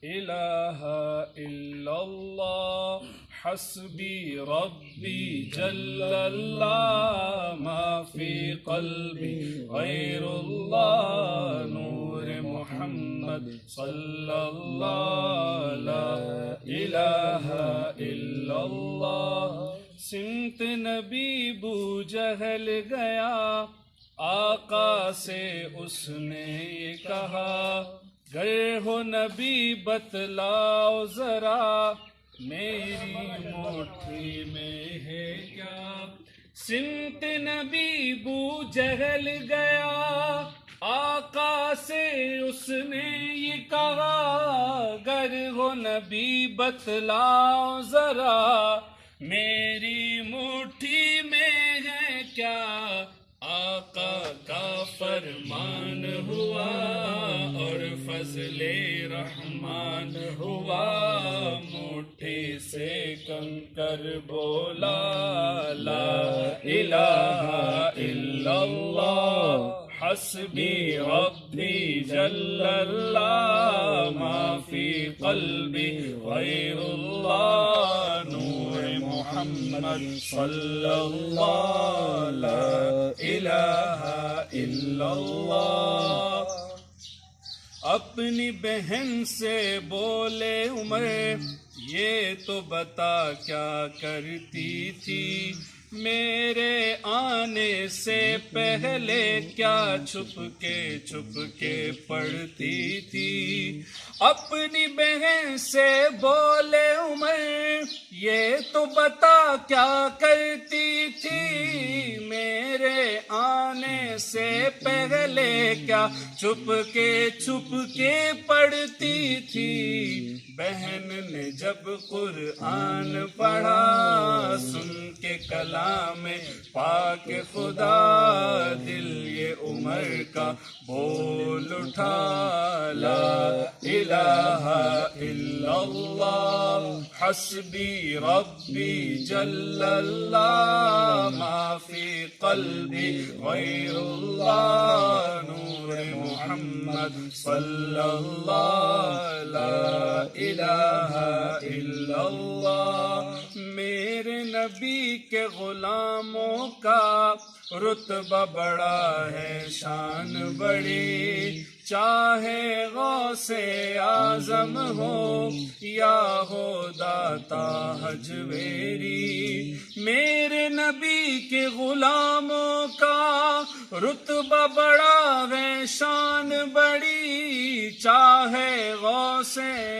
الہ الا اللہ حسبی ربی جل اللہ ما فی قلبی غیر اللہ نور محمد صلی اللہ لا الہ الا اللہ سمت نبی بو جہل گیا آقا سے اس نے یہ کہا گر ہو نبی بتلاؤ ذرا میری مٹھی میں ہے کیا سمت نبی بو جہل گیا آقا سے اس نے یہ کہا گر ہو نبی بتلاؤ ذرا میری مٹھی میں ہے کیا آقا کا فرمان ہوا اور فضل رحمان ہوا مٹھی سے کنکر بولا لا الہ الا اللہ حسبی ربی جل اللہ ما فی قلبی غیر اللہ نور محمد صلی اللہ لا الہ الا اللہ اپنی بہن سے بولے عمر یہ تو بتا کیا کرتی تھی میرے آنے سے پہلے کیا چھپ کے پڑھتی تھی اپنی بہن سے بولے عمر یہ تو بتا کیا کرتی تھی میرے آنے سے پہلے کیا چھپ کے پڑھتی تھی بہن نے جب قرآن پڑھا سن کے کلام پاک خدا دل یہ عمر کا بول اٹھا لا الہ الا اللہ حسبی ربی جل اللہ ما فی قلبی غیر اللہ نور محمد صلی اللہ لا الہ الا اللہ میرے نبی کے غلاموں کا رتبہ بڑا ہے شان بڑی چاہے غوث اعظم ہو یا ہو داتا حجویری میرے نبی کے غلاموں کا رتبہ بڑا ہے شان بڑی چاہے غوث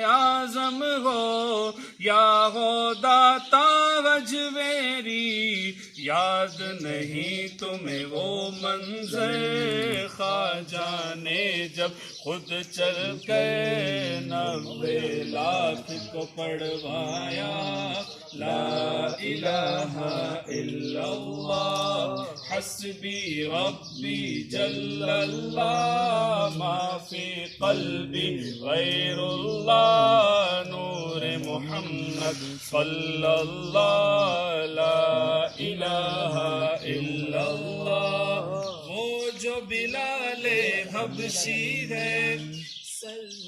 اعظم ہو یا ہو داتا حجویری یاد نہیں تمہیں وہ منظر خواجہ نے جب خود چل کے 90 لاکھ کو پڑھوایا لا الہ الا اللہ حسبی ربی جل اللہ ما فی قلبی غیر اللہ نور محمد صلی اللہ لا الہ الا اللہ وہ جو بلال حبشی ہے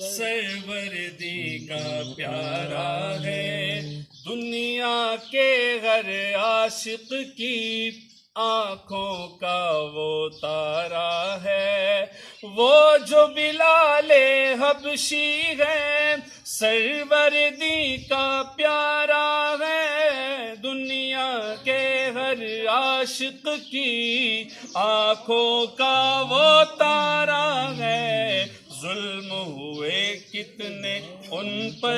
سروردی کا پیارا ہے دنیا کے ہر عاشق کی آنکھوں کا وہ تارا ہے وہ جو بلال حبشی ہے سروردی کا پیارا ہے دنیا کے ہر عاشق کی آنکھوں کا وہ تارا ہے ظلم ہوئے کتنے ان پر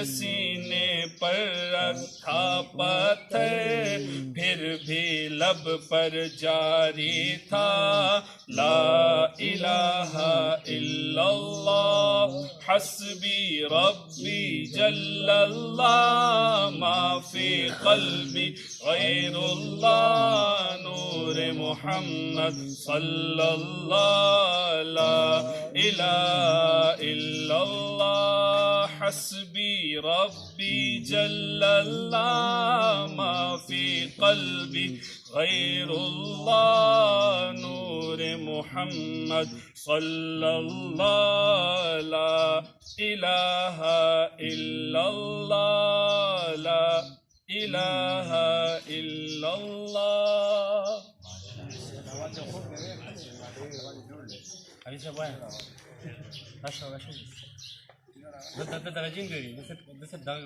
سینے پر رکھا پتھر پھر بھی لب پر جاری تھا لا الہ الا اللہ حسبی ربی جل اللہ ما فی قلبی غیر اللہ نور محمد صلی اللہ لا الہ الا اللہ حسبی ربی جل اللہ ما فی قلبی غیر اللہ نور محمد صلی اللہ لا الہ الا اللہ لا الہ الا اللہ. Habis apa? Rasha. Dah jingga ni. Dah sedang